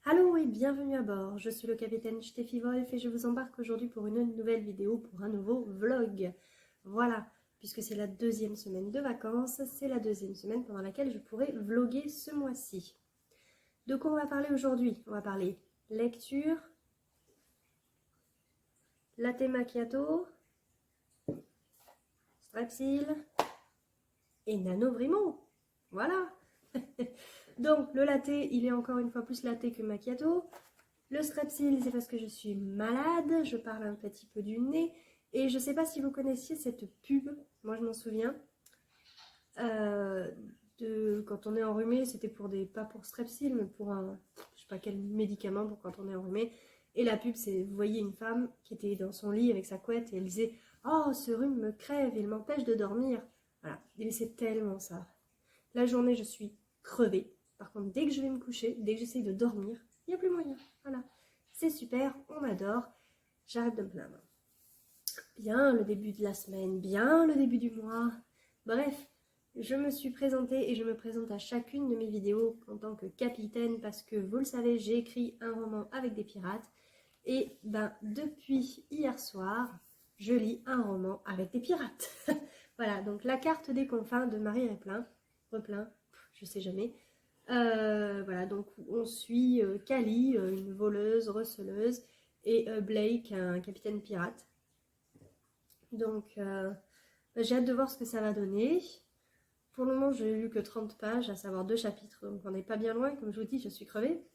Allô et bienvenue à bord, je suis le capitaine Steffi Wolf et je vous embarque aujourd'hui pour une nouvelle vidéo, pour un nouveau vlog. Voilà, puisque c'est la deuxième semaine de vacances, c'est la deuxième semaine pendant laquelle je pourrai vlogger ce mois-ci. De quoi on va parler aujourd'hui? On va parler lecture, latte macchiato, strepsil et nanovrimo. Voilà. Donc le latte, il est encore une fois plus latte que macchiato. Le strepsil, c'est parce que je suis malade, je parle un petit peu du nez. Et je ne sais pas si vous connaissiez cette pub, moi je m'en souviens. Quand on est enrhumé, c'était pour pas pour strepsil, mais pour un, je sais pas quel médicament pour quand on est enrhumé. Et la pub, c'est, vous voyez une femme qui était dans son lit avec sa couette et elle disait « Oh, ce rhume me crève, il m'empêche de dormir. » Voilà, et c'est tellement ça. La journée, je suis crevée. Par contre, dès que je vais me coucher, dès que j'essaye de dormir, il n'y a plus moyen. Voilà, c'est super, on adore. J'arrête de me plaindre. Bien le début de la semaine, bien le début du mois. Bref, je me suis présentée et je me présente à chacune de mes vidéos en tant que capitaine parce que, vous le savez, j'ai écrit un roman avec des pirates. Et depuis hier soir, je lis un roman avec des pirates. Voilà, donc La carte des confins de Marie Replin, je sais jamais. Voilà, donc on suit Cali, une voleuse, receleuse, et Blake, un capitaine pirate. Donc j'ai hâte de voir ce que ça va donner. Pour le moment, j'ai lu que 30 pages, à savoir 2 chapitres, donc on n'est pas bien loin, comme je vous dis, je suis crevée.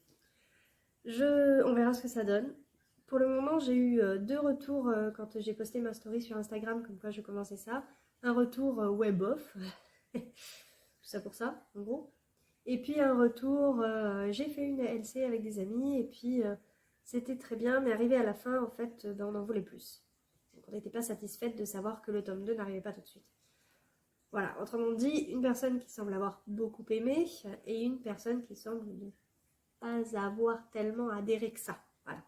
On verra ce que ça donne. Pour le moment, j'ai eu 2 retours quand j'ai posté ma story sur Instagram, comme quoi je commençais ça. Un retour web off, tout ça pour ça, en gros. Et puis un retour, j'ai fait une LC avec des amis, et puis c'était très bien, mais arrivé à la fin, en fait, on en voulait plus. Donc on n'était pas satisfaite de savoir que le tome 2 n'arrivait pas tout de suite. Voilà, autrement dit, une personne qui semble avoir beaucoup aimé, et une personne qui semble ne pas avoir tellement adhéré que ça. Voilà.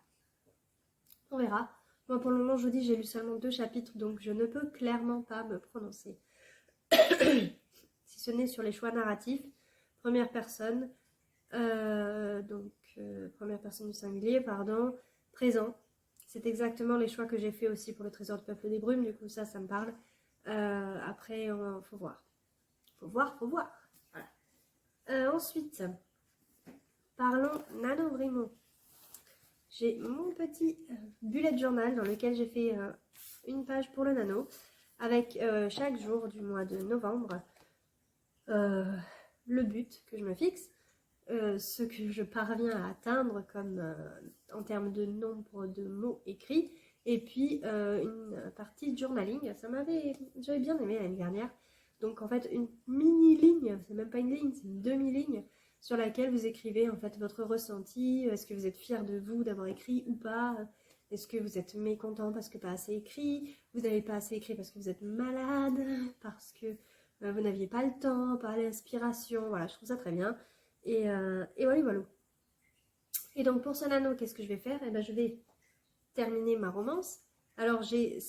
On verra. Moi, pour le moment, je vous dis, j'ai lu seulement 2 chapitres, donc je ne peux clairement pas me prononcer. Si ce n'est sur les choix narratifs, première personne, première personne du singulier, pardon, présent. C'est exactement les choix que j'ai fait aussi pour le Trésor du Peuple des Brumes, du coup ça me parle. Après, faut voir. Faut voir. Voilà. Ensuite, parlons nanovrimo. J'ai mon petit bullet journal dans lequel j'ai fait une page pour le nano, avec chaque jour du mois de novembre, le but que je me fixe, ce que je parviens à atteindre comme en termes de nombre de mots écrits, et puis une partie de journaling. J'avais bien aimé l'année dernière. Donc en fait une mini ligne, c'est même pas une ligne, c'est une demi-ligne sur laquelle vous écrivez en fait votre ressenti. Est-ce que vous êtes fier de vous d'avoir écrit ou pas? Est-ce que vous êtes mécontent parce que pas assez écrit? Vous n'avez pas assez écrit parce que vous êtes malade, parce que vous n'aviez pas le temps, pas l'inspiration. Voilà, je trouve ça très bien. Et voilà. Et donc pour ce nano, qu'est-ce que je vais faire? Eh ben, je vais terminer ma romance. Alors j'ai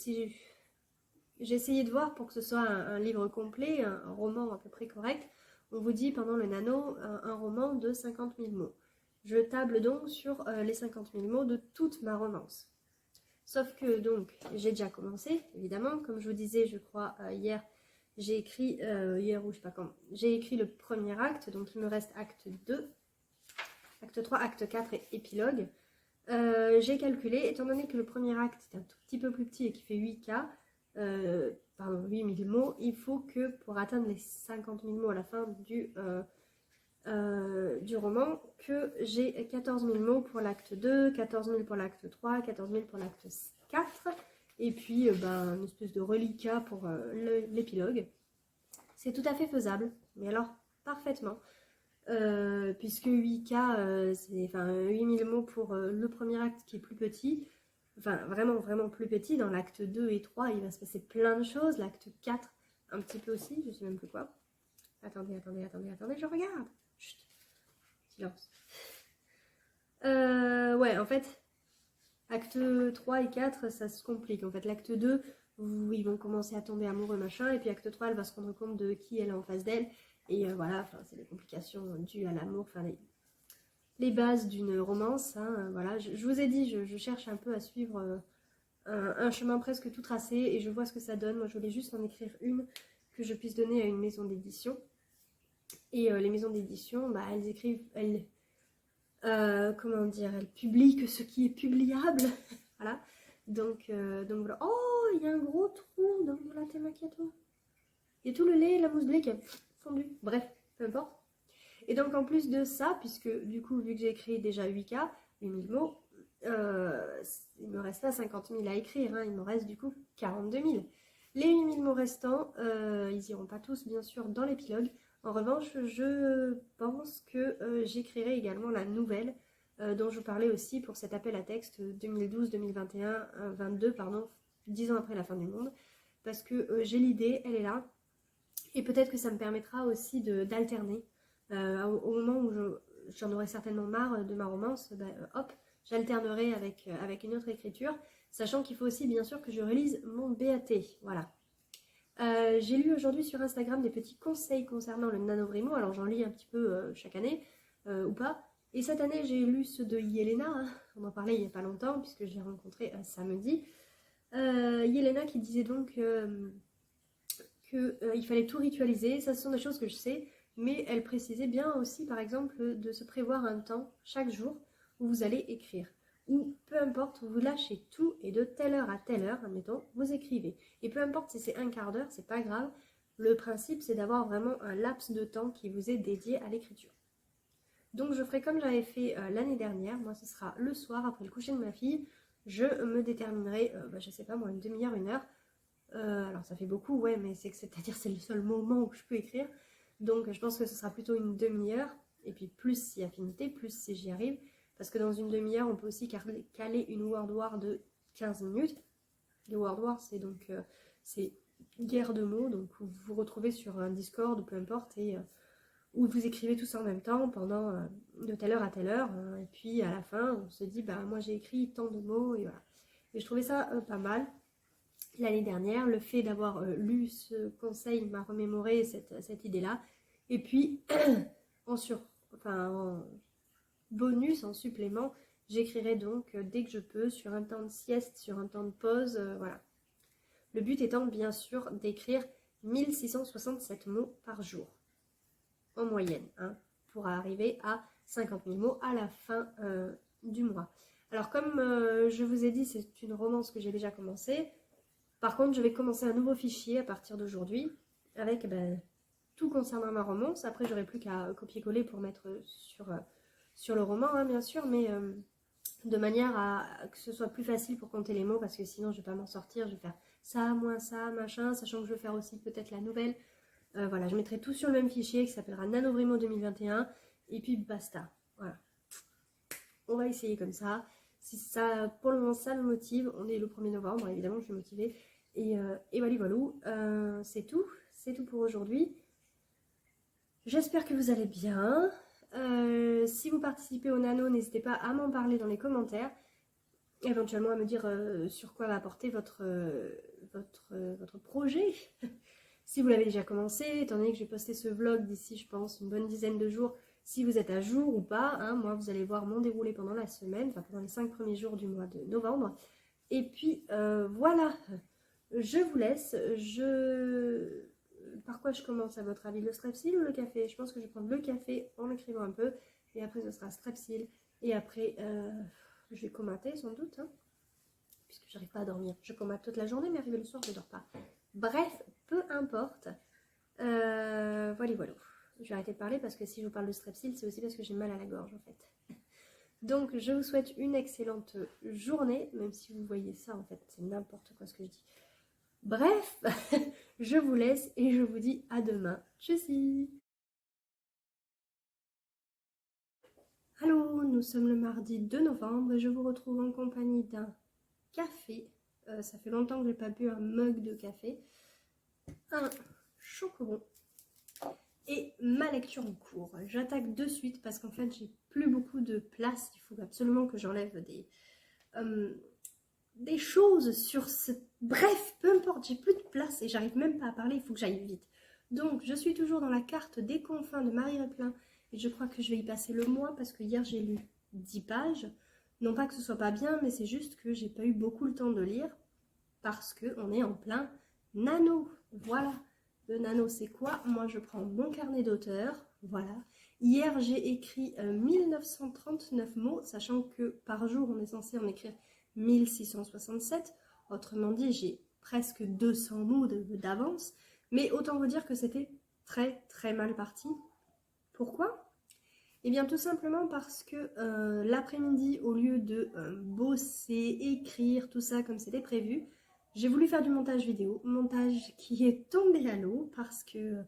essayé de voir pour que ce soit un livre complet, un roman à peu près correct. On vous dit pendant le nano un roman de 50 000 mots. Je table donc sur les 50 000 mots de toute ma romance. Sauf que donc j'ai déjà commencé, évidemment. Comme je vous disais, je crois, hier, j'ai écrit, hier ou je sais pas quand, j'ai écrit le premier acte, donc il me reste acte 2, acte 3, acte 4 et épilogue. J'ai calculé, étant donné que le premier acte est un tout petit peu plus petit et qui fait 8K, 8000 mots, il faut que pour atteindre les 50 000 mots à la fin du roman, que j'ai 14 000 mots pour l'acte 2, 14 000 pour l'acte 3, 14 000 pour l'acte 4, et puis une espèce de reliquat pour l'épilogue. C'est tout à fait faisable, mais alors parfaitement. Puisque 8K, c'est 8000 mots pour le premier acte qui est plus petit, enfin vraiment vraiment plus petit. Dans l'acte 2 et 3 il va se passer plein de choses, l'acte 4 un petit peu aussi, je sais même plus quoi. Attendez, je regarde. Chut, silence. Ouais, en fait, acte 3 et 4 ça se complique. En fait, l'acte 2, ils vont commencer à tomber amoureux machin, et puis acte 3 elle va se rendre compte de qui elle est en face d'elle. Et voilà, c'est des complications dues à l'amour. les bases d'une romance. Hein, voilà, je vous ai dit, je cherche un peu à suivre un chemin presque tout tracé et je vois ce que ça donne. Moi, je voulais juste en écrire une que je puisse donner à une maison d'édition. Et les maisons d'édition, bah, elles écrivent, comment dire, elles publient que ce qui est publiable. Voilà. Donc voilà. Oh, il y a un gros trou dans la thé macchiato. Il y a tout le lait et la mousse de lait qui a fondu. Bref, peu importe. Et donc en plus de ça, puisque du coup, vu que j'ai écrit déjà 8K, 8000 mots, il me reste pas 50 000 à écrire, hein, il me reste du coup 42 000. Les 8000 mots restants, ils iront pas tous bien sûr dans l'épilogue. En revanche, je pense que j'écrirai également la nouvelle dont je parlais aussi pour cet appel à texte 2012-2021, 22, pardon, 10 ans après la fin du monde. Parce que j'ai l'idée, elle est là. Et peut-être que ça me permettra aussi d'alterner. Au moment où j'en aurai certainement marre de ma romance, hop, j'alternerai avec une autre écriture, sachant qu'il faut aussi bien sûr que je relise mon BAT. Voilà. J'ai lu aujourd'hui sur Instagram des petits conseils concernant le NaNoWriMo, alors j'en lis un petit peu chaque année, ou pas. Et cette année, j'ai lu ceux de Yelena, hein. On en parlait il n'y a pas longtemps, puisque je l'ai rencontré samedi. Yelena qui disait donc qu'il fallait tout ritualiser, ça ce sont des choses que je sais, mais elle précisait bien aussi par exemple de se prévoir un temps chaque jour où vous allez écrire. Ou peu importe, vous lâchez tout et de telle heure à telle heure, admettons, vous écrivez. Et peu importe si c'est un quart d'heure, c'est pas grave. Le principe c'est d'avoir vraiment un laps de temps qui vous est dédié à l'écriture. Donc je ferai comme j'avais fait l'année dernière, moi ce sera le soir après le coucher de ma fille, je me déterminerai, je sais pas moi, une demi-heure, une heure. Alors ça fait beaucoup, ouais, mais c'est-à-dire c'est le seul moment où je peux écrire. Donc je pense que ce sera plutôt une demi-heure, et puis plus si affinité, plus si j'y arrive. Parce que dans une demi-heure, on peut aussi caler une word war de 15 minutes. Les word wars, c'est donc c'est guerre de mots, donc vous vous retrouvez sur un Discord ou peu importe, et où vous écrivez tout ça en même temps pendant de telle heure à telle heure. Et puis à la fin, on se dit, bah moi j'ai écrit tant de mots, et voilà. Et je trouvais ça pas mal. L'année dernière, le fait d'avoir lu ce conseil m'a remémoré cette idée-là. Et puis, en bonus, en supplément, j'écrirai donc dès que je peux, sur un temps de sieste, sur un temps de pause, voilà. Le but étant bien sûr d'écrire 1667 mots par jour, en moyenne, hein, pour arriver à 50 000 mots à la fin du mois. Alors comme je vous ai dit, c'est une romance que j'ai déjà commencée. Par contre, je vais commencer un nouveau fichier à partir d'aujourd'hui avec tout concernant ma romance. Après, j'aurai plus qu'à copier-coller pour mettre sur le roman, hein, bien sûr, mais de manière à que ce soit plus facile pour compter les mots, parce que sinon, je ne vais pas m'en sortir. Je vais faire ça, moins ça, machin, sachant que je vais faire aussi peut-être la nouvelle. Voilà, je mettrai tout sur le même fichier qui s'appellera NaNoWriMo 2021, et puis basta. Voilà. On va essayer comme ça. Si ça, pour le moment, ça me motive. On est le 1er novembre, évidemment, je suis motivée. Et voilà, c'est tout pour aujourd'hui. J'espère que vous allez bien. Si vous participez au Nano, n'hésitez pas à m'en parler dans les commentaires, éventuellement à me dire sur quoi va apporter votre projet. Si vous l'avez déjà commencé, étant donné que j'ai posté ce vlog d'ici, je pense, une bonne dizaine de jours, si vous êtes à jour ou pas, hein, moi vous allez voir mon déroulé pendant la semaine, enfin pendant les 5 premiers jours du mois de novembre. Et puis voilà. Je vous laisse. Par quoi je commence à votre avis? Le strepsil ou le café? Je pense que je vais prendre le café en écrivant un peu. Et après ce sera strepsil. Et après je vais comater sans doute. Hein, puisque j'arrive pas à dormir. Je comate toute la journée mais arrivé le soir je dors pas. Bref, peu importe. Voilà. Je vais arrêter de parler parce que si je vous parle de strepsil c'est aussi parce que j'ai mal à la gorge en fait. Donc je vous souhaite une excellente journée. Même si vous voyez ça en fait c'est n'importe quoi ce que je dis. Bref, je vous laisse et je vous dis à demain. Tchuss. Allô, nous sommes le mardi 2 novembre et je vous retrouve en compagnie d'un café. Ça fait longtemps que je n'ai pas bu un mug de café. Un chocobon et ma lecture en cours. J'attaque de suite parce qu'en fait j'ai plus beaucoup de place. Il faut absolument que j'enlève des choses sur ce... Bref, peu importe, j'ai plus de place et j'arrive même pas à parler, il faut que j'aille vite. Donc, je suis toujours dans la carte des confins de Marie Replin Et je crois que je vais y passer le mois parce que hier j'ai lu 10 pages. Non pas que ce soit pas bien, mais c'est juste que j'ai pas eu beaucoup le temps de lire parce qu'on est en plein nano. Voilà, le nano c'est quoi? Moi je prends mon carnet d'auteur, voilà. Hier j'ai écrit 1939 mots, sachant que par jour on est censé en écrire 1667. Autrement dit, j'ai presque 200 mots d'avance. Mais autant vous dire que c'était très très mal parti. Pourquoi? Eh bien tout simplement parce que l'après-midi, au lieu de bosser, écrire, tout ça comme c'était prévu, j'ai voulu faire du montage vidéo. Montage qui est tombé à l'eau parce que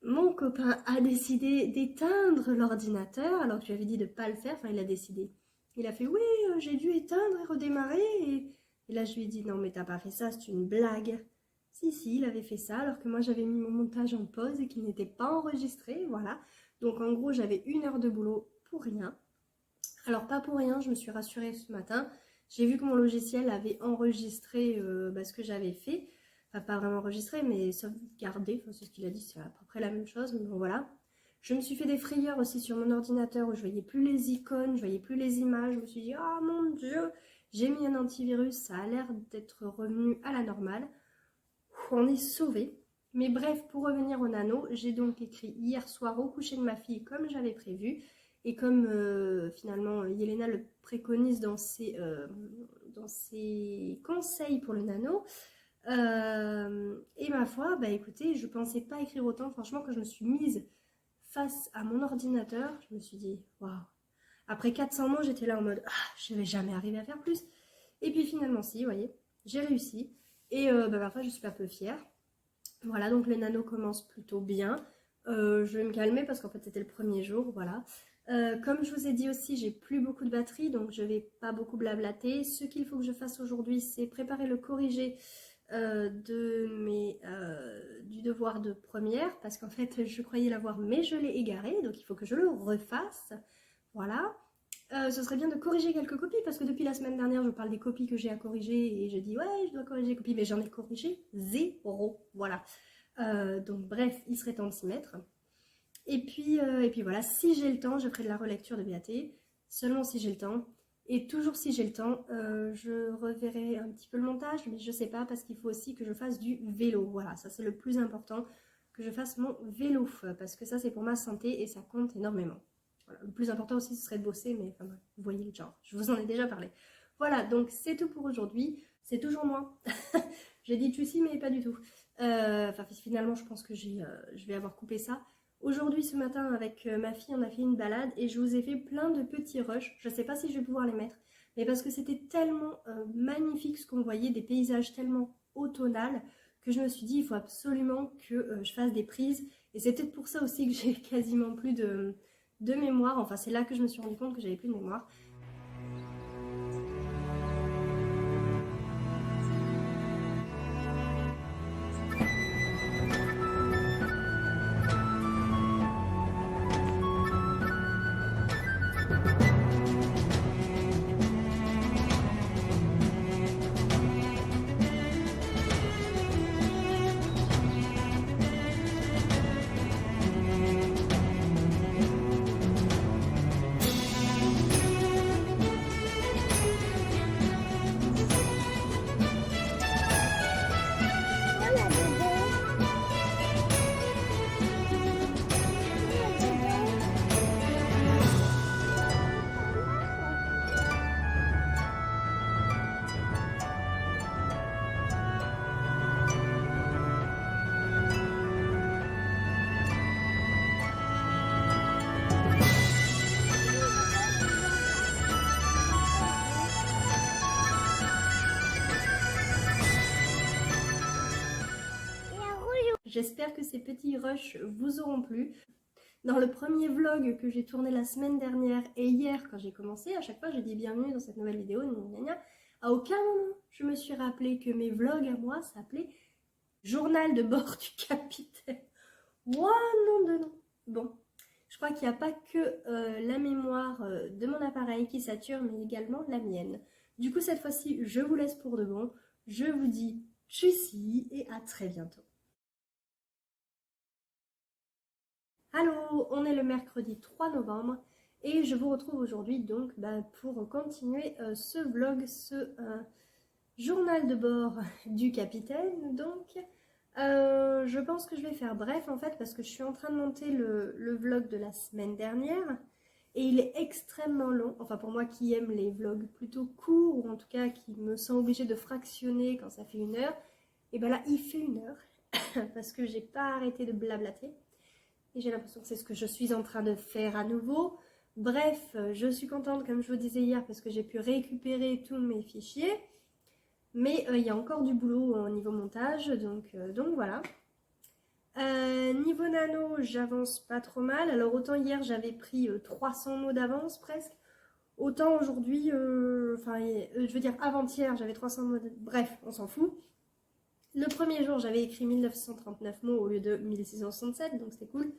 mon copain a décidé d'éteindre l'ordinateur alors que je lui avais dit de ne pas le faire. Enfin, il a décidé. Il a fait oui, j'ai dû éteindre et redémarrer. Et là, je lui ai dit non, mais t'as pas fait ça, c'est une blague. Si, il avait fait ça alors que moi j'avais mis mon montage en pause et qu'il n'était pas enregistré. Voilà. Donc en gros, j'avais 1 heure de boulot pour rien. Alors pas pour rien, je me suis rassurée ce matin. J'ai vu que mon logiciel avait enregistré ce que j'avais fait. Enfin, pas vraiment enregistré, mais sauvegardé. Enfin, c'est ce qu'il a dit, c'est à peu près la même chose. Mais bon, voilà. Je me suis fait des frayeurs aussi sur mon ordinateur où je voyais plus les icônes, je voyais plus les images. Je me suis dit, oh mon Dieu, j'ai mis un antivirus, ça a l'air d'être revenu à la normale. On est sauvé. Mais bref, pour revenir au nano, j'ai donc écrit hier soir au coucher de ma fille comme j'avais prévu. Et comme finalement Yelena le préconise dans ses conseils pour le nano, et ma foi, bah écoutez, je pensais pas écrire autant. Franchement, quand je me suis mise face à mon ordinateur, je me suis dit, waouh. Après 400 mots, j'étais là en mode, ah, je vais jamais arriver à faire plus. Et puis finalement, si, vous voyez, j'ai réussi. Et parfois, je suis un peu fière. Voilà, donc le nano commence plutôt bien. Je vais me calmer parce qu'en fait, c'était le premier jour, voilà. Comme je vous ai dit aussi, j'ai plus beaucoup de batterie, donc je vais pas beaucoup blablater. Ce qu'il faut que je fasse aujourd'hui, c'est préparer le corrigé du devoir de première, parce qu'en fait, je croyais l'avoir, mais je l'ai égaré, donc il faut que je le refasse. Voilà. Ce serait bien de corriger quelques copies, parce que depuis la semaine dernière, je parle des copies que j'ai à corriger, et je dis, ouais, je dois corriger les copies, mais j'en ai corrigé 0. Voilà. Donc bref, il serait temps de s'y mettre. Et puis voilà, si j'ai le temps, je ferai de la relecture de BAT, seulement si j'ai le temps. Et toujours si j'ai le temps, je reverrai un petit peu le montage, mais je sais pas, parce qu'il faut aussi que je fasse du vélo. Voilà, ça c'est le plus important, que je fasse mon vélo, parce que ça c'est pour ma santé et ça compte énormément. Voilà. Le plus important aussi, ce serait de bosser, mais enfin, vous voyez le genre, je vous en ai déjà parlé. Voilà, donc c'est tout pour aujourd'hui. C'est toujours moi. J'ai dit Tchussi, mais pas du tout. Finalement, je pense que je vais avoir coupé ça. Aujourd'hui, ce matin, avec ma fille, on a fait une balade et je vous ai fait plein de petits rushs. Je ne sais pas si je vais pouvoir les mettre, mais parce que c'était tellement magnifique ce qu'on voyait, des paysages tellement automnales, que je me suis dit, il faut absolument que je fasse des prises. Et c'est peut-être pour ça aussi que j'ai quasiment plus de mémoire. Enfin, c'est là que je me suis rendu compte que j'avais plus de mémoire. J'espère que ces petits rushs vous auront plu. Dans le premier vlog que j'ai tourné la semaine dernière et hier quand j'ai commencé, à chaque fois je dis bienvenue dans cette nouvelle vidéo, à aucun moment je me suis rappelé que mes vlogs à moi s'appelaient Journal de bord du capitaine. Ouah, non de non. Bon, je crois qu'il n'y a pas que la mémoire de mon appareil qui sature, mais également la mienne. Du coup, cette fois-ci, je vous laisse pour de bon. Je vous dis tchuss et à très bientôt. Allô, on est le mercredi 3 novembre et je vous retrouve aujourd'hui donc pour continuer ce vlog, ce journal de bord du capitaine. Donc je pense que je vais faire bref en fait parce que je suis en train de monter le vlog de la semaine dernière et il est extrêmement long. Enfin pour moi qui aime les vlogs plutôt courts ou en tout cas qui me sent obligée de fractionner quand ça fait 1 heure. Et ben là il fait 1 heure parce que j'ai pas arrêté de blablater. Et j'ai l'impression que c'est ce que je suis en train de faire à nouveau. Bref, je suis contente, comme je vous disais hier, parce que j'ai pu récupérer tous mes fichiers. Mais il y a encore du boulot au niveau montage, donc voilà. Niveau nano, j'avance pas trop mal. Alors autant hier, j'avais pris 300 mots d'avance presque. Autant aujourd'hui, je veux dire avant-hier, j'avais 300 mots. Bref, on s'en fout. Le premier jour, j'avais écrit 1939 mots au lieu de 1667, donc c'était cool.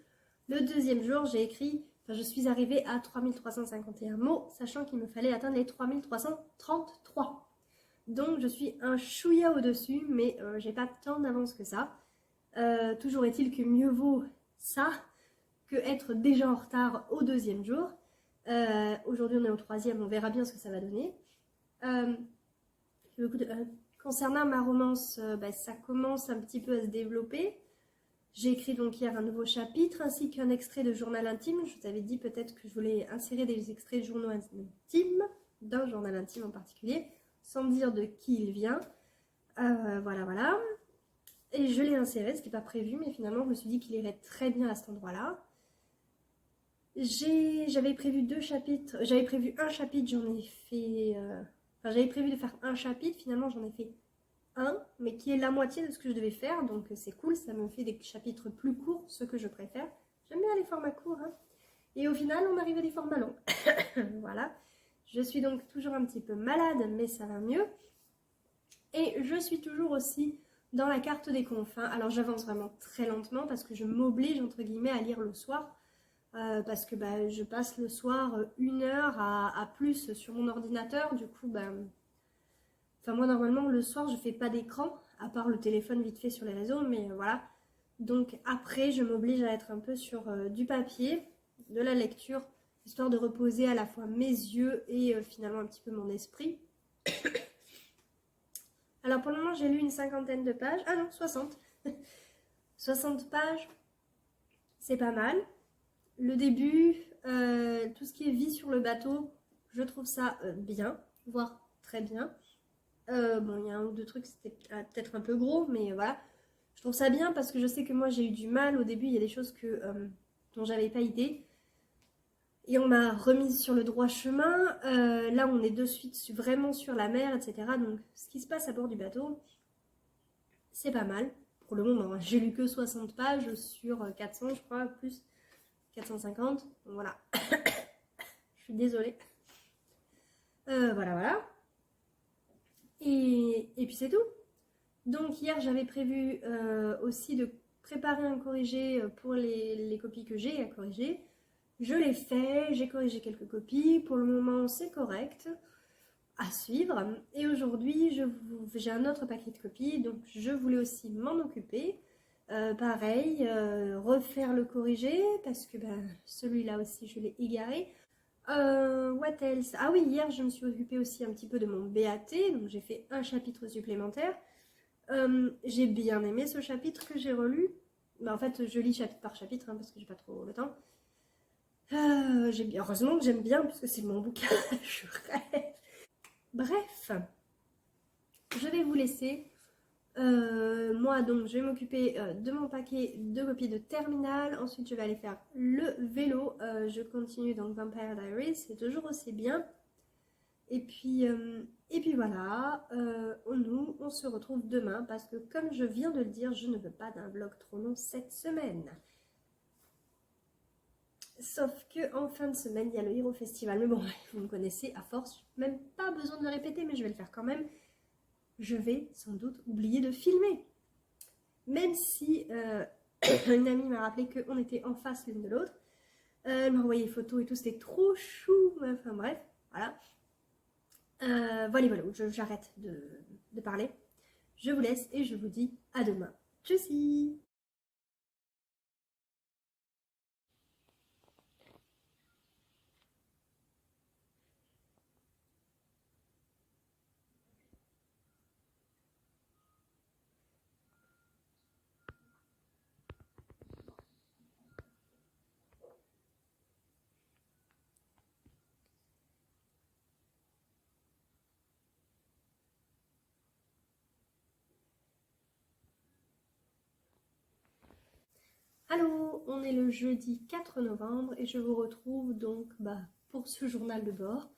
Le deuxième jour, je suis arrivée à 3351 mots, sachant qu'il me fallait atteindre les 3333. Donc je suis un chouïa au-dessus, mais j'ai pas tant d'avance que ça. Toujours est-il que mieux vaut ça que être déjà en retard au deuxième jour. Aujourd'hui on est au troisième, on verra bien ce que ça va donner. Concernant ma romance, ça commence un petit peu à se développer. J'ai écrit donc hier un nouveau chapitre ainsi qu'un extrait de journal intime. Je vous avais dit peut-être que je voulais insérer des extraits de journaux intimes, d'un journal intime en particulier, sans dire de qui il vient. Voilà. Et je l'ai inséré, ce qui n'est pas prévu, mais finalement je me suis dit qu'il irait très bien à cet endroit-là. J'avais prévu 2 chapitres, j'avais prévu un chapitre, j'en ai fait... j'avais prévu de faire un chapitre, finalement j'en ai fait un, mais qui est la moitié de ce que je devais faire, donc c'est cool, ça me fait des chapitres plus courts, ce que je préfère. J'aime bien les formats courts, hein. Et au final, on arrive à des formats longs. Voilà. Je suis donc toujours un petit peu malade, mais ça va mieux. Et je suis toujours aussi dans la carte des confins. Alors j'avance vraiment très lentement parce que je m'oblige, entre guillemets, à lire le soir. Parce que je passe le soir 1 heure à plus sur mon ordinateur. Du coup, moi normalement le soir je fais pas d'écran, à part le téléphone vite fait sur les réseaux, mais voilà. Donc après je m'oblige à être un peu sur du papier, de la lecture, histoire de reposer à la fois mes yeux et finalement un petit peu mon esprit. Alors pour le moment j'ai lu une 50aine de pages, ah non 60. 60 pages, c'est pas mal. Le début, tout ce qui est vie sur le bateau, je trouve ça bien, voire très bien. Bon, il y a 1 ou 2 trucs, c'était peut-être un peu gros, mais voilà. Je trouve ça bien parce que je sais que moi, j'ai eu du mal. Au début, il y a des choses dont j'avais pas idée. Et on m'a remise sur le droit chemin. Là, on est de suite vraiment sur la mer, etc. Donc, ce qui se passe à bord du bateau, c'est pas mal. Pour le moment, j'ai lu que 60 pages sur 400, je crois, plus 450. Donc, voilà. Je suis désolée. Voilà. Et puis c'est tout. Donc hier j'avais prévu aussi de préparer un corrigé pour les copies que j'ai à corriger. Je l'ai fait, j'ai corrigé quelques copies. Pour le moment c'est correct, à suivre. Et aujourd'hui j'ai un autre paquet de copies, donc je voulais aussi m'en occuper. Pareil, refaire le corrigé parce que celui-là aussi je l'ai égaré. What else? Ah oui, hier je me suis occupée aussi un petit peu de mon BAT, donc j'ai fait un chapitre supplémentaire. J'ai bien aimé ce chapitre que j'ai relu. En fait, je lis chapitre par chapitre parce que j'ai pas trop le temps. Heureusement que j'aime bien puisque c'est mon bouquin. Je rêve. Bref, je vais vous laisser. Moi donc je vais m'occuper de mon paquet de copies de terminale. Ensuite je vais aller faire le vélo. Je continue donc Vampire Diaries, c'est toujours aussi bien. Et puis voilà, on se retrouve demain parce que comme je viens de le dire, je ne veux pas d'un vlog trop long cette semaine. Sauf que en fin de semaine, il y a le Hero Festival. Mais bon, vous me connaissez à force, même pas besoin de le répéter, mais je vais le faire quand même. Je vais sans doute oublier de filmer. Même si une amie m'a rappelé qu'on était en face l'une de l'autre. Elle m'a envoyé des photos et tout, c'était trop chou. Enfin bref, voilà. Voilà, j'arrête de parler. Je vous laisse et je vous dis à demain. Tchuss! Allô, on est le jeudi 4 novembre et je vous retrouve donc pour ce journal de bord.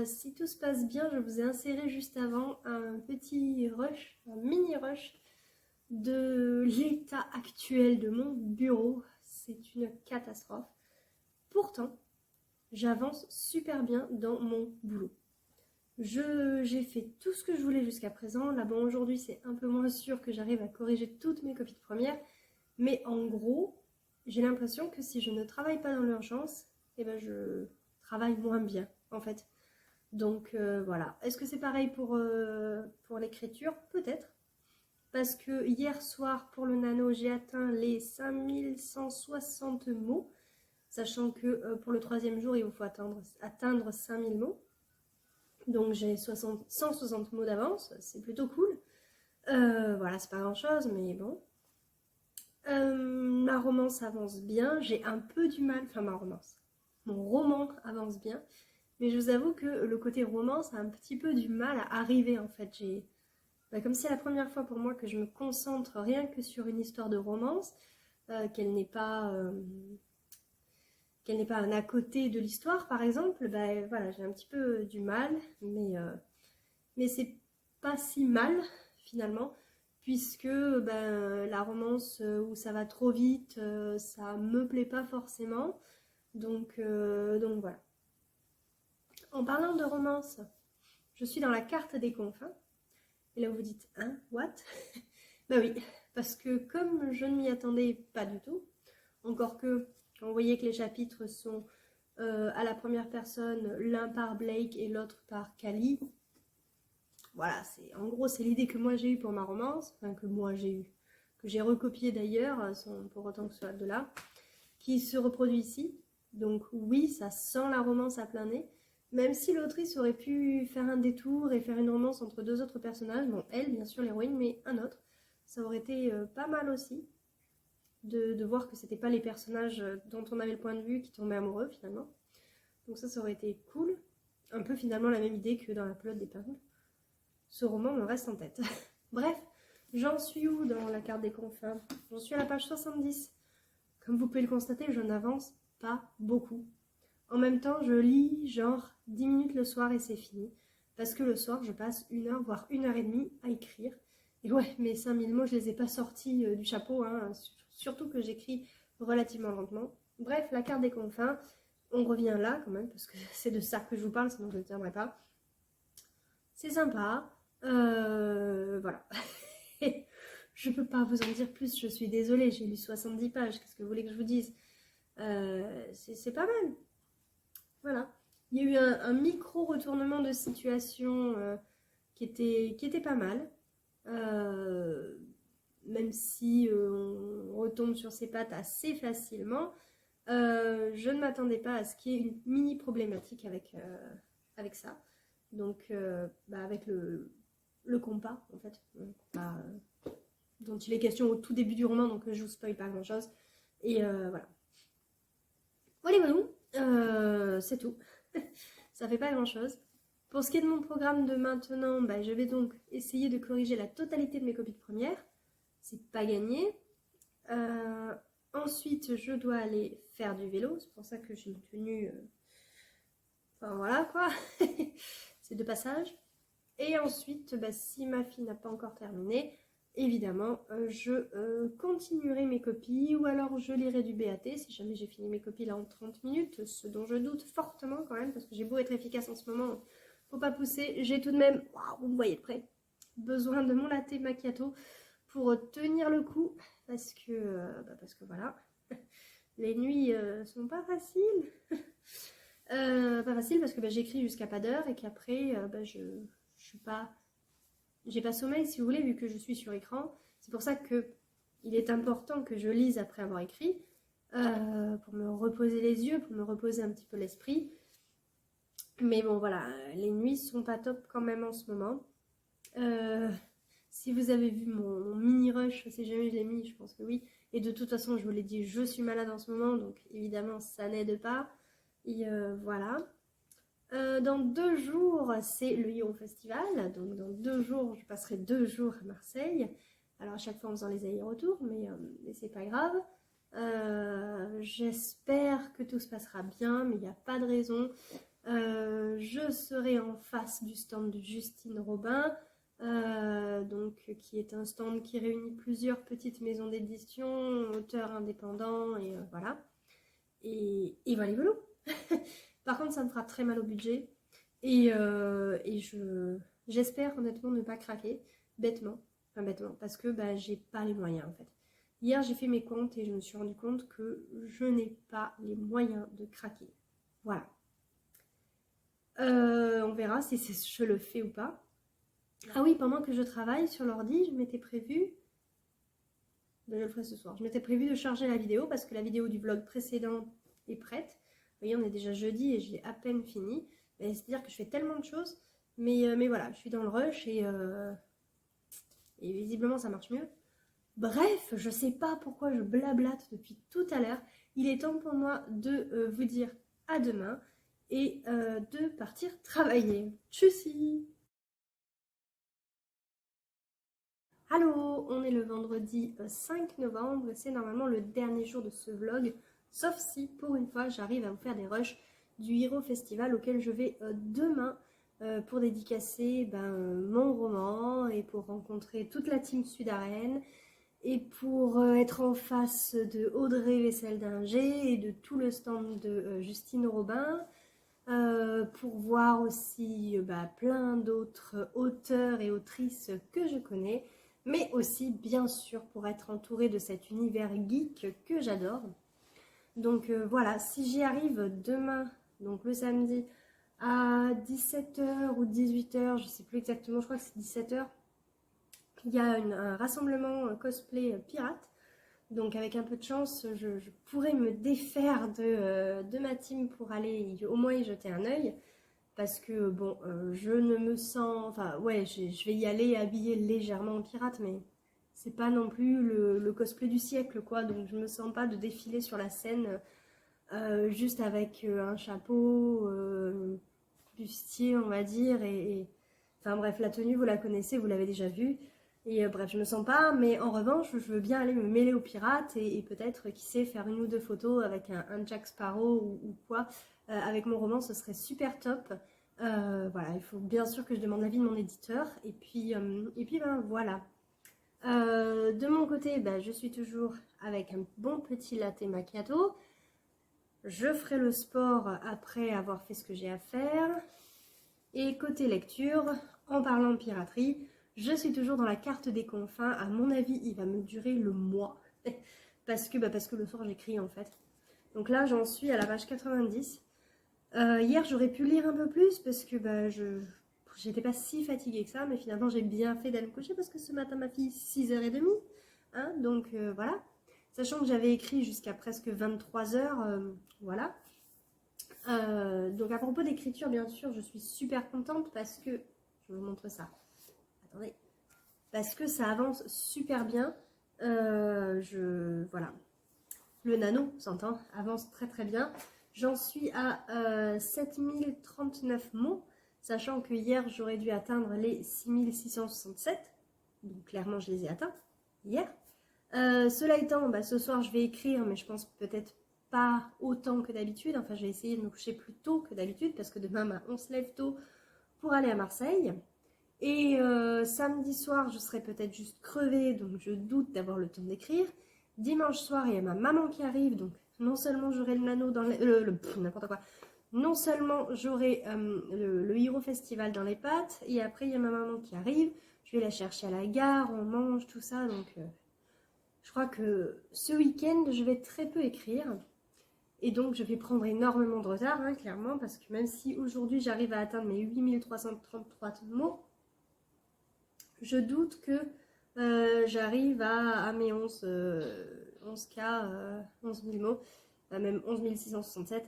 Si tout se passe bien, je vous ai inséré juste avant un petit rush, un mini rush de l'état actuel de mon bureau. C'est une catastrophe. Pourtant, j'avance super bien dans mon boulot. J'ai fait tout ce que je voulais jusqu'à présent. Là, bon, aujourd'hui, c'est un peu moins sûr que j'arrive à corriger toutes mes copies de première. Mais en gros, j'ai l'impression que si je ne travaille pas dans l'urgence, eh ben je travaille moins bien, en fait. Donc voilà. Est-ce que c'est pareil pour l'écriture? Peut-être. Parce que hier soir, pour le nano, j'ai atteint les 5160 mots. Sachant que pour le troisième jour, il vous faut atteindre 5000 mots. Donc j'ai 160 mots d'avance. C'est plutôt cool. Voilà, c'est pas grand-chose, mais bon. Ma romance avance bien, j'ai un peu du mal, mon roman avance bien, mais je vous avoue que le côté romance a un petit peu du mal à arriver en fait. Comme c'est la première fois pour moi que je me concentre rien que sur une histoire de romance, qu'elle n'est pas un à côté de l'histoire par exemple, voilà, j'ai un petit peu du mal, mais c'est pas si mal finalement. Puisque la romance où ça va trop vite, ça me plaît pas forcément. Donc voilà. En parlant de romance, je suis dans la carte des confins. Et là vous dites, hein, what? Bah oui, parce que comme je ne m'y attendais pas du tout, encore que on voyait que les chapitres sont à la première personne, l'un par Blake et l'autre par Callie. Voilà, en gros c'est l'idée que moi j'ai eue pour ma romance, enfin que j'ai recopié d'ailleurs, sans pour autant que ce soit de là, qui se reproduit ici. Donc oui, ça sent la romance à plein nez, même si l'autrice aurait pu faire un détour et faire une romance entre deux autres personnages, bon elle bien sûr l'héroïne, mais un autre, ça aurait été pas mal aussi, de voir que c'était pas les personnages dont on avait le point de vue qui tombaient amoureux finalement. Donc ça aurait été cool, un peu finalement la même idée que dans la pelote d'épingle. Ce roman me reste en tête. Bref, j'en suis où dans la carte des confins? J'en suis à la page 70. Comme vous pouvez le constater, je n'avance pas beaucoup. En même temps, je lis genre 10 minutes le soir et c'est fini. Parce que le soir, je passe 1 heure, voire 1 heure et demie à écrire. Et ouais, mes 5000 mots, je les ai pas sortis du chapeau, hein, surtout que j'écris relativement lentement. Bref, la carte des confins, on revient là quand même, parce que c'est de ça que je vous parle, sinon je ne tiendrai pas. C'est sympa. Voilà. Je peux pas vous en dire plus, je suis désolée, j'ai lu 70 pages, qu'est-ce que vous voulez que je vous dise? C'est pas mal. Voilà. Il y a eu un micro retournement de situation qui était pas mal. Même si on retombe sur ses pattes assez facilement, je ne m'attendais pas à ce qu'il y ait une mini problématique avec ça. Donc, avec le compas, en fait, dont il est question au tout début du roman, donc je vous spoil pas grand chose. Et voilà. Voilà, c'est tout. Ça fait pas grand chose. Pour ce qui est de mon programme de maintenant, je vais donc essayer de corriger la totalité de mes copies de première. C'est pas gagné. Ensuite, je dois aller faire du vélo. C'est pour ça que j'ai une tenue. Enfin voilà quoi. C'est de passage. Et ensuite, si ma fille n'a pas encore terminé, évidemment, je continuerai mes copies ou alors je lirai du BAT si jamais j'ai fini mes copies là en 30 minutes, ce dont je doute fortement quand même parce que j'ai beau être efficace en ce moment, faut pas pousser. J'ai tout de même, wow, vous me voyez de près, besoin de mon latte macchiato pour tenir le coup parce que voilà, les nuits sont pas faciles. Pas facile parce que j'écris jusqu'à pas d'heure et qu'après je suis pas, j'ai pas sommeil si vous voulez vu que je suis sur écran. C'est pour ça que il est important que je lise après avoir écrit pour me reposer les yeux, pour me reposer un petit peu l'esprit. Mais bon voilà, les nuits sont pas top quand même en ce moment. Si vous avez vu mon mini rush, si jamais je l'ai mis, je pense que oui. Et de toute façon, je vous l'ai dit, je suis malade en ce moment, donc évidemment ça n'aide pas. Et voilà. Dans 2 jours, c'est le Lyon Festival. Donc dans 2 jours, je passerai 2 jours à Marseille. Alors à chaque fois en faisant les allers-retours, mais c'est pas grave. J'espère que tout se passera bien, mais il n'y a pas de raison. Je serai en face du stand de Justine Robin, donc, qui est un stand qui réunit plusieurs petites maisons d'édition, auteurs indépendants, et voilà. Et voilà, voilà. Par contre, ça me fera très mal au budget. Et j'espère honnêtement ne pas craquer, bêtement. Enfin, bêtement, parce que bah, j'ai pas les moyens en fait. Hier, j'ai fait mes comptes et je me suis rendu compte que je n'ai pas les moyens de craquer. Voilà. On verra si je le fais ou pas. Ah oui, pendant que je travaille sur l'ordi, je m'étais prévu. Je le ferai ce soir. Je m'étais prévu de charger la vidéo parce que la vidéo du vlog précédent est prête. Vous voyez, on est déjà jeudi et je l'ai à peine fini. C'est-à-dire que je fais tellement de choses. Mais voilà, je suis dans le rush et visiblement ça marche mieux. Bref, je sais pas pourquoi je blablate depuis tout à l'heure. Il est temps pour moi de vous dire à demain et de partir travailler. Tchussy! Allô, on est le vendredi 5 novembre, c'est normalement le dernier jour de ce vlog, sauf si pour une fois j'arrive à vous faire des rushs du Hero Festival auquel je vais demain pour dédicacer mon roman et pour rencontrer toute la team Sudarène et pour être en face de Audrey Wessel-Dinger et de tout le stand de Justine Robin. Pour voir aussi plein d'autres auteurs et autrices que je connais, mais aussi bien sûr pour être entourée de cet univers geek que j'adore. Donc voilà, si j'y arrive demain, donc le samedi, à 17h ou 18h, je sais plus exactement, je crois que c'est 17h, il y a un rassemblement cosplay pirate. Donc avec un peu de chance, je pourrais me défaire de ma team pour aller au moins y jeter un œil. Parce que bon, je ne me sens... Enfin ouais, je vais y aller habillée légèrement en pirate, mais c'est pas non plus le cosplay du siècle, quoi. Donc je me sens pas de défiler sur la scène juste avec un chapeau, bustier, on va dire. Enfin bref, la tenue, vous la connaissez, vous l'avez déjà vue. Et bref, je me sens pas, mais en revanche, je veux bien aller me mêler aux pirates et peut-être, qui sait, faire une ou deux photos avec un Jack Sparrow ou quoi. Avec mon roman, ce serait super top. Voilà, il faut bien sûr que je demande l'avis de mon éditeur. Et puis voilà. De mon côté, je suis toujours avec un bon petit latte macchiato. Je ferai le sport après avoir fait ce que j'ai à faire. Et côté lecture, en parlant de piraterie, je suis toujours dans la carte des confins. À mon avis, il va me durer le mois. parce que le soir, j'écris en fait. Donc là, j'en suis à la page 90. Hier, j'aurais pu lire un peu plus parce que j'étais pas si fatiguée que ça. Mais finalement, j'ai bien fait d'aller me coucher parce que ce matin, ma fille, 6h30. Hein, donc voilà. Sachant que j'avais écrit jusqu'à presque 23h. Voilà. Donc à propos d'écriture, bien sûr, je suis super contente parce que, je vous montre ça, attendez, parce que ça avance super bien. Voilà, le nano, on s'entend, avance très très bien. J'en suis à 7039 mots, sachant que hier j'aurais dû atteindre les 6667, donc clairement je les ai atteints hier. Cela étant, ce soir je vais écrire, mais je pense peut-être pas autant que d'habitude. Enfin, je vais essayer de me coucher plus tôt que d'habitude parce que demain, on se lève tôt pour aller à Marseille. Et samedi soir, je serai peut-être juste crevée, donc je doute d'avoir le temps d'écrire. Dimanche soir, il y a ma maman qui arrive, donc non seulement j'aurai le nano dans n'importe quoi. Non seulement j'aurai le Hero Festival dans les pattes, et après il y a ma maman qui arrive. Je vais la chercher à la gare, on mange, tout ça, donc je crois que ce week-end, je vais très peu écrire. Et donc, je vais prendre énormément de retard, hein, clairement, parce que même si aujourd'hui, j'arrive à atteindre mes 8333 mots, je doute que j'arrive à mes 11K, 11 000 mots, même 11 667,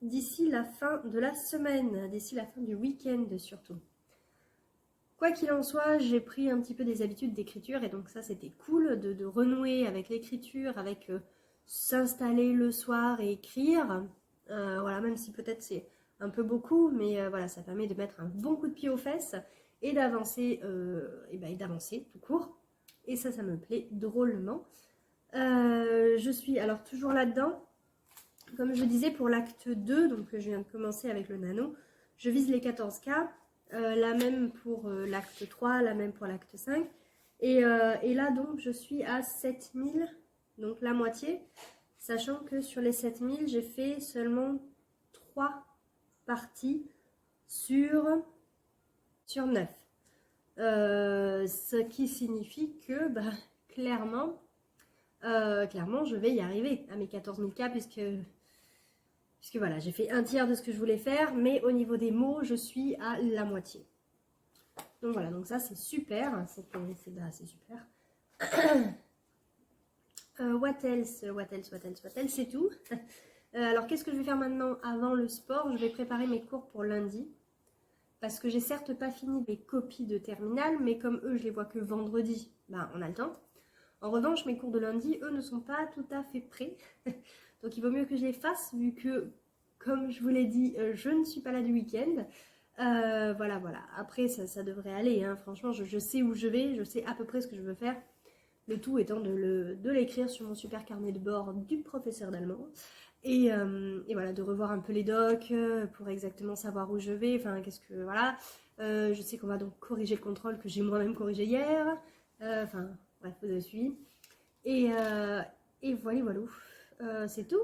d'ici la fin de la semaine, d'ici la fin du week-end surtout. Quoi qu'il en soit, j'ai pris un petit peu des habitudes d'écriture et donc ça c'était cool de renouer avec l'écriture, avec s'installer le soir et écrire. Voilà, même si peut-être c'est un peu beaucoup, mais voilà, ça permet de mettre un bon coup de pied aux fesses et d'avancer tout court. et ça me plaît drôlement. Je suis alors toujours là-dedans. Comme je disais, pour l'acte 2, donc je viens de commencer avec le nano, je vise les 14K, la même pour l'acte 3, la même pour l'acte 5. Et là, donc, je suis à 7000, donc la moitié, sachant que sur les 7000, j'ai fait seulement 3 parties sur 9. Ce qui signifie que, bah, clairement, je vais y arriver à mes 14 000 K, puisque voilà, j'ai fait un tiers de ce que je voulais faire, mais au niveau des mots, je suis à la moitié. Donc voilà, donc ça c'est super, c'est super. What else, c'est tout. Alors qu'est-ce que je vais faire maintenant avant le sport? Je vais préparer mes cours pour lundi. Parce que j'ai certes pas fini les copies de terminale, mais comme eux je les vois que vendredi, ben on a le temps. En revanche, mes cours de lundi, eux, ne sont pas tout à fait prêts. Donc il vaut mieux que je les fasse, vu que, comme je vous l'ai dit, je ne suis pas là du week-end. Voilà. Après, ça devrait aller, hein. Franchement, je sais où je vais, je sais à peu près ce que je veux faire. Le tout étant de l'écrire sur mon super carnet de bord du professeur d'allemand. Et voilà, de revoir un peu les docs pour exactement savoir où je vais. Enfin, voilà. Je sais qu'on va donc corriger le contrôle que j'ai moi-même corrigé hier. Enfin, bref, vous avez suivi. Et voilà. C'est tout.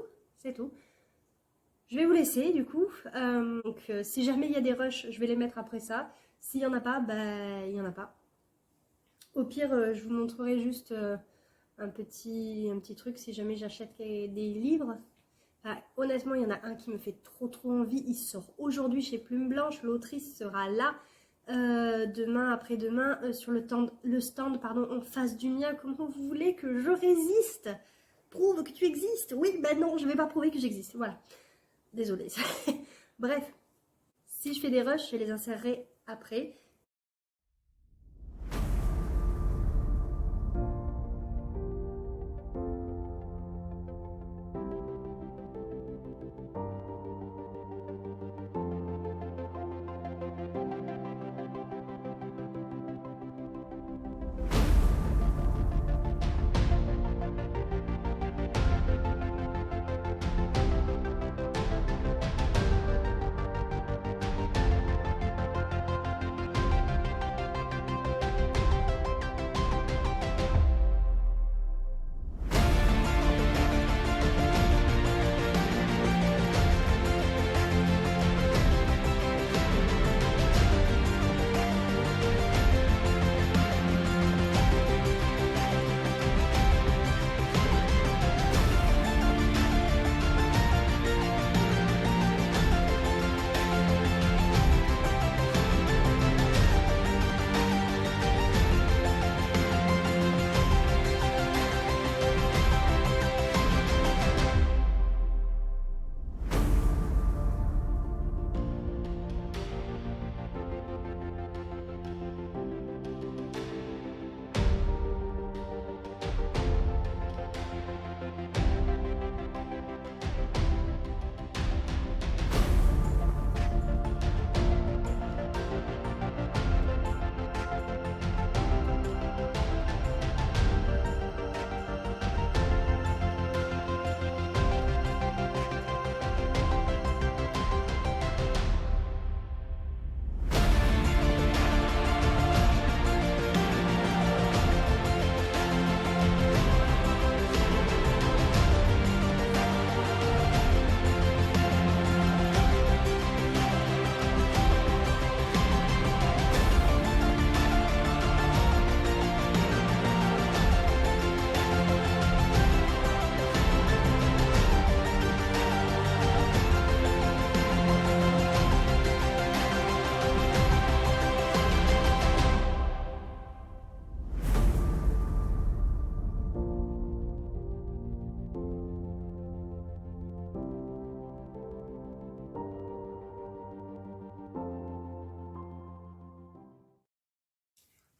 Je vais vous laisser du coup. Donc, si jamais il y a des rushs, je vais les mettre après ça. S'il n'y en a pas, bah, il n'y en a pas. Au pire, je vous montrerai juste un petit truc si jamais j'achète des livres. Honnêtement, il y en a un qui me fait trop envie. Il sort aujourd'hui chez Plume Blanche. L'autrice sera là demain, après-demain, sur le stand en face du mien. Comment vous voulez que je résiste? Prouve que tu existes. Oui, ben non, je vais pas prouver que j'existe. Voilà. Désolée. Bref, si je fais des rushs, je les insérerai après.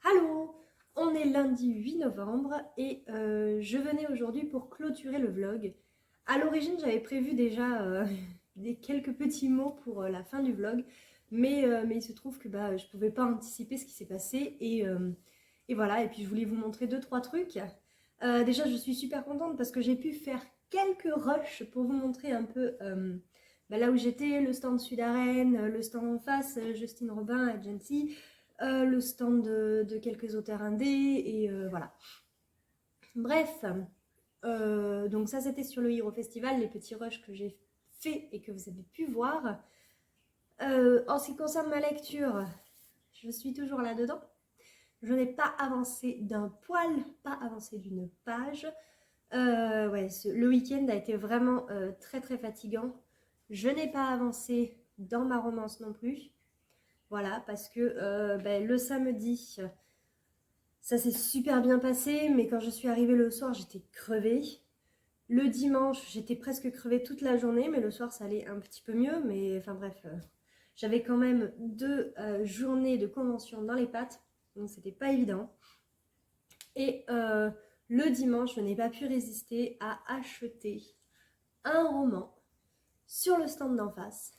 Allô, on est lundi 8 novembre et je venais aujourd'hui pour clôturer le vlog. À l'origine, j'avais prévu déjà quelques petits mots pour la fin du vlog, mais il se trouve que je ne pouvais pas anticiper ce qui s'est passé Et voilà, et puis je voulais vous montrer 2-3 trucs. Déjà, je suis super contente parce que j'ai pu faire quelques rushs pour vous montrer un peu là où j'étais, le stand Sudaren, le stand en face, Justine Robin, Agency, le stand de quelques auteurs indés, et voilà. Bref, donc ça c'était sur le Hero Festival, les petits rushs que j'ai fait et que vous avez pu voir. En ce qui concerne ma lecture, je suis toujours là-dedans. Je n'ai pas avancé d'un poil, pas avancé d'une page. Ouais, le week-end a été vraiment très très fatigant. Je n'ai pas avancé dans ma romance non plus. Voilà, parce que le samedi, ça s'est super bien passé, mais quand je suis arrivée le soir, j'étais crevée. Le dimanche, j'étais presque crevée toute la journée, mais le soir, ça allait un petit peu mieux. Mais enfin bref, j'avais quand même 2 journées de convention dans les pattes, donc c'était pas évident. Et le dimanche, je n'ai pas pu résister à acheter un roman sur le stand d'en face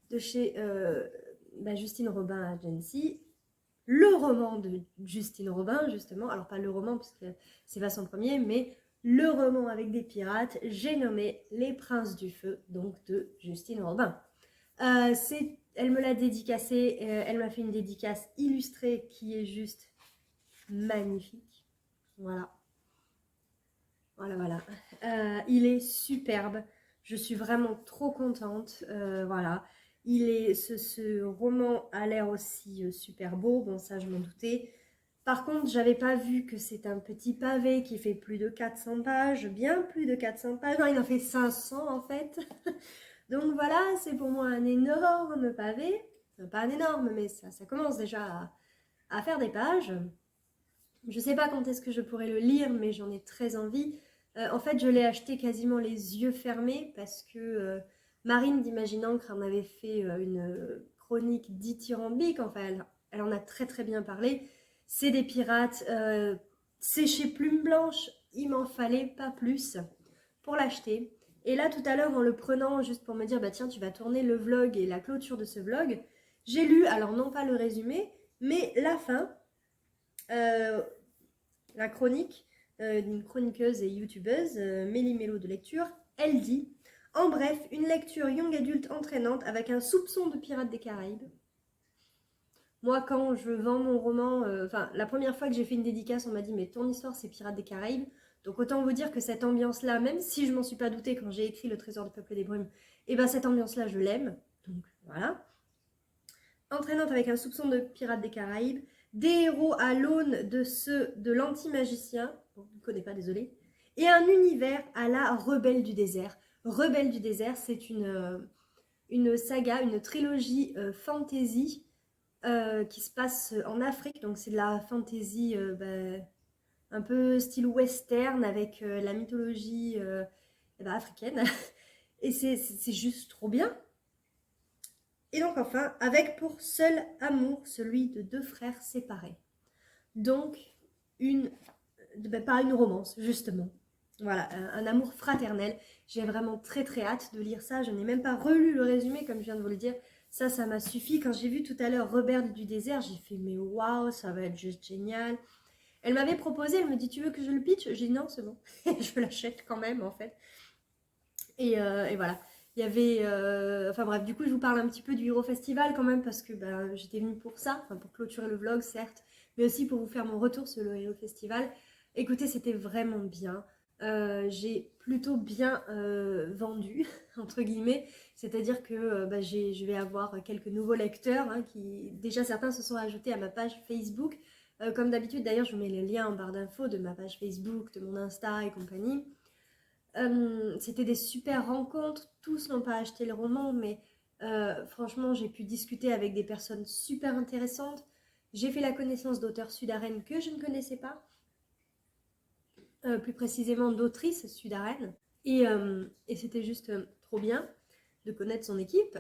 de chez Justine Robin Agency. Le roman de Justine Robin, justement. Alors, pas le roman, parce que c'est pas son premier, mais le roman avec des pirates. J'ai nommé Les Princes du Feu, donc de Justine Robin. Elle me l'a dédicacé, elle m'a fait une dédicace illustrée qui est juste magnifique. Voilà. Voilà. Il est superbe. Je suis vraiment trop contente. Voilà. Ce roman a l'air aussi super beau. Bon, ça, je m'en doutais. Par contre, j'avais pas vu que c'est un petit pavé qui fait plus de 400 pages. Bien plus de 400 pages. Non, il en fait 500 en fait. Donc voilà, c'est pour moi un énorme pavé. Pas un énorme, mais ça commence déjà à faire des pages. Je sais pas quand est-ce que je pourrais le lire, mais j'en ai très envie. En fait, je l'ai acheté quasiment les yeux fermés parce que Marine d'Imagine Encre en avait fait une chronique dithyrambique. Enfin, elle en a très très bien parlé. C'est des pirates, c'est chez Plume Blanche. Il m'en fallait pas plus pour l'acheter. Et là, tout à l'heure, en le prenant juste pour me dire, bah tiens, tu vas tourner le vlog et la clôture de ce vlog, j'ai lu, alors non pas le résumé, mais la fin. La chronique d'une chroniqueuse et youtubeuse, Mélie Mélo de lecture, elle dit « En bref, une lecture young adulte entraînante avec un soupçon de Pirates des Caraïbes. » Moi, quand je vends mon roman, la première fois que j'ai fait une dédicace, on m'a dit « Mais ton histoire, c'est Pirates des Caraïbes. » Donc autant vous dire que cette ambiance-là, même si je m'en suis pas doutée quand j'ai écrit Le Trésor du Peuple des Brumes, et ben cette ambiance-là, je l'aime. Donc voilà. Entraînante avec un soupçon de Pirates des Caraïbes, des héros à l'aune de ceux de l'anti-magicien, bon, je ne connais pas, désolé, et un univers à la Rebelle du désert. Rebelle du désert, c'est une saga, une trilogie fantasy qui se passe en Afrique, donc c'est de la fantasy un peu style western avec la mythologie africaine, et c'est juste trop bien. Et donc enfin, avec pour seul amour celui de 2 frères séparés. Donc, pas une romance, justement. Voilà, un amour fraternel. J'ai vraiment très très hâte de lire ça. Je n'ai même pas relu le résumé, comme je viens de vous le dire. Ça m'a suffi. Quand j'ai vu tout à l'heure Rebelle du désert, j'ai fait mais waouh, ça va être juste génial. Elle m'avait proposé, elle me dit tu veux que je le pitch? J'ai dit non, c'est bon. Je l'achète quand même en fait. Et voilà. Il y avait... enfin bref, du coup, je vous parle un petit peu du Hero Festival quand même, parce que j'étais venue pour ça, enfin pour clôturer le vlog, certes, mais aussi pour vous faire mon retour sur le Hero Festival. Écoutez, c'était vraiment bien. J'ai plutôt bien vendu, entre guillemets, c'est-à-dire que je vais avoir quelques nouveaux lecteurs, hein, qui déjà certains se sont ajoutés à ma page Facebook. Comme d'habitude, d'ailleurs, je vous mets le lien en barre d'infos de ma page Facebook, de mon Insta et compagnie. C'était des super rencontres, tous n'ont pas acheté le roman, mais franchement j'ai pu discuter avec des personnes super intéressantes. J'ai fait la connaissance d'auteurs sud-arènes que je ne connaissais pas, plus précisément d'autrices sud-arènes, et c'était juste trop bien de connaître son équipe.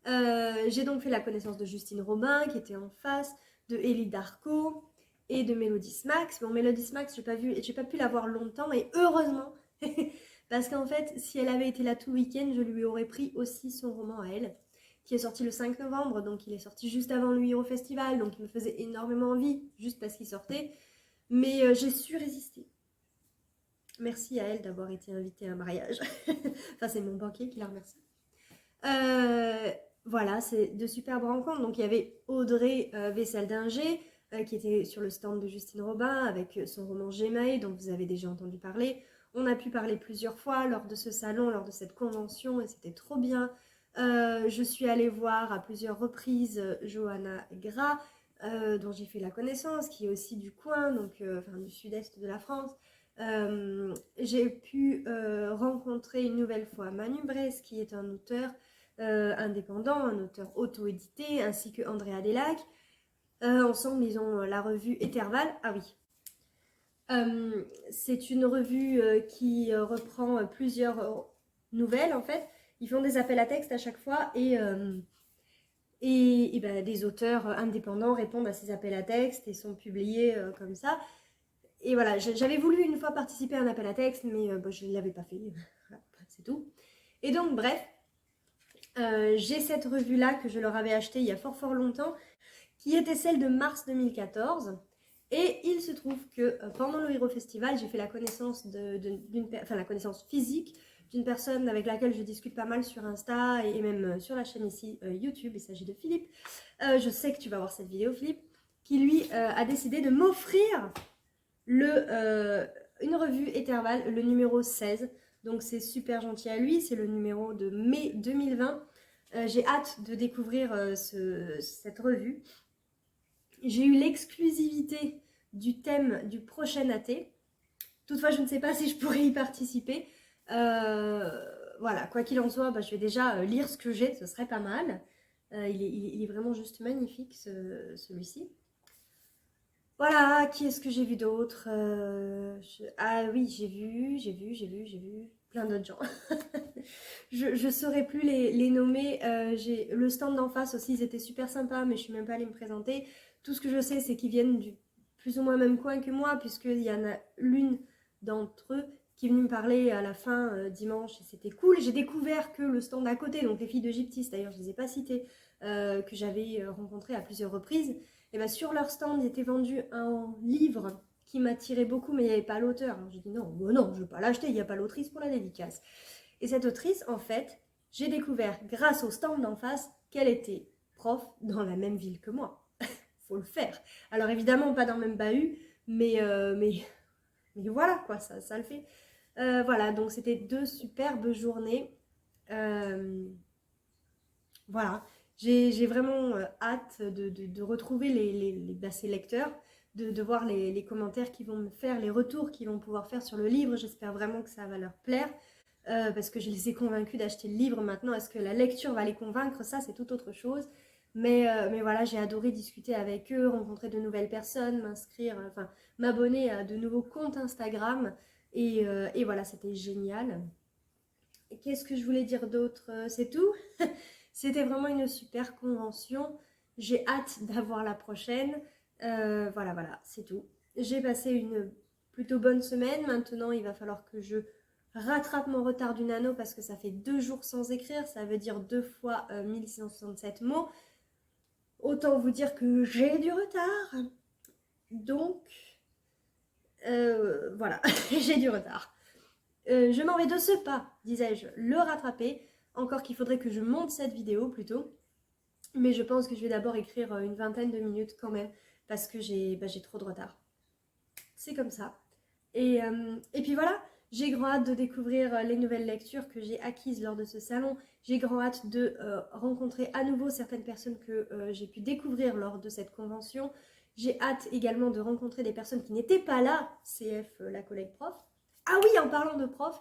J'ai donc fait la connaissance de Justine Robin qui était en face, de Élie Darco et de Mélodie Smax. Bon, Mélodie Smax, j'ai pas pu la voir longtemps, et heureusement parce qu'en fait, si elle avait été là tout le week-end, je lui aurais pris aussi son roman à elle. qui est sorti le 5 novembre, donc il est sorti juste avant le Hero Festival, donc il me faisait énormément envie, juste parce qu'il sortait. Mais j'ai su résister. Merci à elle d'avoir été invitée à un mariage. Enfin, c'est mon banquier qui la remercie. Voilà, c'est de superbes rencontres. Donc il y avait Audrey Vessaldinger qui était sur le stand de Justine Robin avec son roman Gémae dont vous avez déjà entendu parler. On a pu parler plusieurs fois lors de ce salon, lors de cette convention et c'était trop bien. Je suis allée voir à plusieurs reprises Johanna Gras dont j'ai fait la connaissance, qui est aussi du coin, donc enfin, du sud-est de la France. J'ai pu rencontrer une nouvelle fois Manu Bress qui est un auteur indépendant, un auteur auto-édité, ainsi que Andrea Delac. Ensemble, ils ont la revue Eterval. Ah oui. C'est une revue qui reprend plusieurs nouvelles, en fait. Ils font des appels à texte à chaque fois et ben, des auteurs indépendants répondent à ces appels à texte et sont publiés comme ça. Et voilà, j'avais voulu une fois participer à un appel à texte, mais bon, je ne l'avais pas fait. C'est tout. Et donc, bref, j'ai cette revue-là que je leur avais achetée il y a fort longtemps, qui était celle de mars 2014. Et il se trouve que pendant le Hero Festival, j'ai fait la connaissance la connaissance physique d'une personne avec laquelle je discute pas mal sur Insta et même sur la chaîne ici YouTube. Il s'agit de Philippe. Je sais que tu vas voir cette vidéo, Philippe, qui lui a décidé de m'offrir une revue Eterval, le numéro 16. Donc c'est super gentil à lui, c'est le numéro de mai 2020. J'ai hâte de découvrir cette revue. J'ai eu l'exclusivité du thème du prochain AT. Toutefois, je ne sais pas si je pourrais y participer. Voilà, quoi qu'il en soit, bah, je vais déjà lire ce que j'ai, ce serait pas mal. Il est vraiment juste magnifique, celui-ci. Voilà, qui est-ce que j'ai vu d'autre Ah oui, j'ai vu plein d'autres gens. Je saurais plus les nommer. J'ai le stand d'en face aussi, ils étaient super sympas, mais je suis même pas allée me présenter. Tout ce que je sais, c'est qu'ils viennent du plus ou moins même coin que moi, puisqu'il y en a l'une d'entre eux qui est venue me parler à la fin dimanche, et c'était cool. J'ai découvert que le stand à côté, donc les filles de Gyptis, d'ailleurs je les ai pas citées, que j'avais rencontrées à plusieurs reprises, et ben sur leur stand, il était vendu un livre qui m'attirait beaucoup, mais il n'y avait pas l'auteur. Alors j'ai dit non, non, je ne veux pas l'acheter, il n'y a pas l'autrice pour la dédicace. Et cette autrice, en fait, j'ai découvert grâce au stand d'en face qu'elle était prof dans la même ville que moi. Faut le faire. Alors évidemment, pas dans le même bahut, mais voilà, quoi, ça le fait. Voilà, donc c'était 2 superbes journées. Voilà. J'ai vraiment hâte de retrouver ces lecteurs, de voir les commentaires qu'ils vont me faire, les retours qu'ils vont pouvoir faire sur le livre. J'espère vraiment que ça va leur plaire, parce que je les ai convaincus d'acheter le livre. Maintenant, est-ce que la lecture va les convaincre? Ça, c'est tout autre chose. Mais voilà, j'ai adoré discuter avec eux, rencontrer de nouvelles personnes, m'inscrire, enfin, m'abonner à de nouveaux comptes Instagram. Et voilà, c'était génial. Qu'est-ce que je voulais dire d'autre? C'est tout. C'était vraiment une super convention. J'ai hâte d'avoir la prochaine. Voilà, c'est tout. J'ai passé une plutôt bonne semaine. Maintenant, il va falloir que je rattrape mon retard du nano parce que ça fait 2 jours sans écrire. Ça veut dire 2 fois 1667 mots. Autant vous dire que j'ai du retard. Donc, voilà, j'ai du retard. Je m'en vais de ce pas, disais-je, le rattraper. Encore qu'il faudrait que je monte cette vidéo plutôt. Mais je pense que je vais d'abord écrire une vingtaine de minutes quand même. Parce que j'ai trop de retard. C'est comme ça. Et puis voilà, j'ai grand hâte de découvrir les nouvelles lectures que j'ai acquises lors de ce salon. J'ai grand hâte de rencontrer à nouveau certaines personnes que j'ai pu découvrir lors de cette convention. J'ai hâte également de rencontrer des personnes qui n'étaient pas là, CF, la collègue prof. Ah oui, en parlant de prof,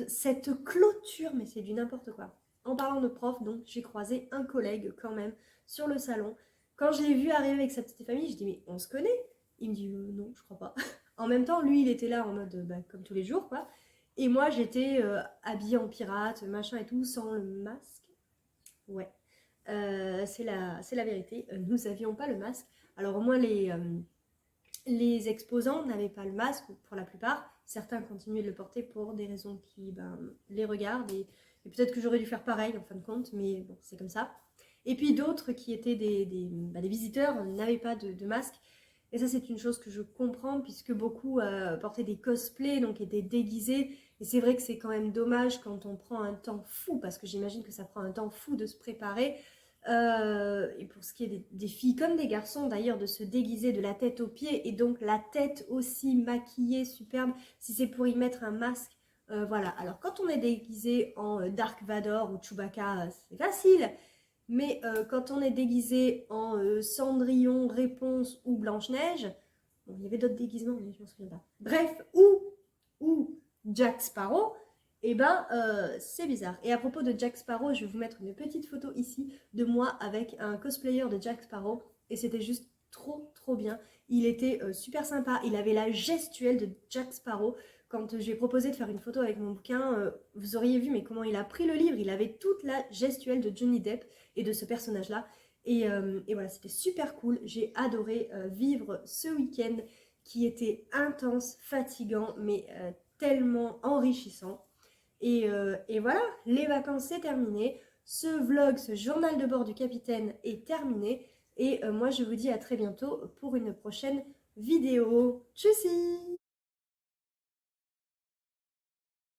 cette clôture, mais c'est du n'importe quoi. En parlant de prof, donc j'ai croisé un collègue quand même sur le salon. Quand je l'ai vu arriver avec sa petite famille, je dis mais on se connaît? Il me dit non, je crois pas. En même temps, lui il était là en mode comme tous les jours quoi. Et moi j'étais habillée en pirate, machin et tout, sans le masque. Ouais, c'est la vérité. Nous n'avions pas le masque. Alors au moins les exposants n'avaient pas le masque pour la plupart. Certains continuaient de le porter pour des raisons qui les regardent Et peut-être que j'aurais dû faire pareil en fin de compte, mais bon, c'est comme ça. Et puis d'autres qui étaient des visiteurs n'avaient pas de masque. Et ça, c'est une chose que je comprends, puisque beaucoup portaient des cosplays, donc étaient déguisés. Et c'est vrai que c'est quand même dommage quand on prend un temps fou, parce que j'imagine que ça prend un temps fou de se préparer. Et pour ce qui est des filles comme des garçons d'ailleurs, de se déguiser de la tête aux pieds, et donc la tête aussi maquillée, superbe, si c'est pour y mettre un masque. Voilà, alors quand on est déguisé en Dark Vador ou Chewbacca, c'est facile. Mais quand on est déguisé en Cendrillon, Réponse ou Blanche-Neige, bon, il y avait d'autres déguisements, mais je m'en souviens pas. Bref, ou Jack Sparrow, et ben c'est bizarre. Et à propos de Jack Sparrow, je vais vous mettre une petite photo ici de moi avec un cosplayer de Jack Sparrow, et c'était juste trop bien. Il était super sympa, il avait la gestuelle de Jack Sparrow. Quand j'ai proposé de faire une photo avec mon bouquin, vous auriez vu mais comment il a pris le livre, il avait toute la gestuelle de Johnny Depp et de ce personnage-là. Et voilà, c'était super cool. J'ai adoré vivre ce week-end qui était intense, fatigant, mais tellement enrichissant. Et voilà, les vacances, c'est terminé. Ce vlog, ce journal de bord du capitaine est terminé. Et moi, je vous dis à très bientôt pour une prochaine vidéo. Tchuss!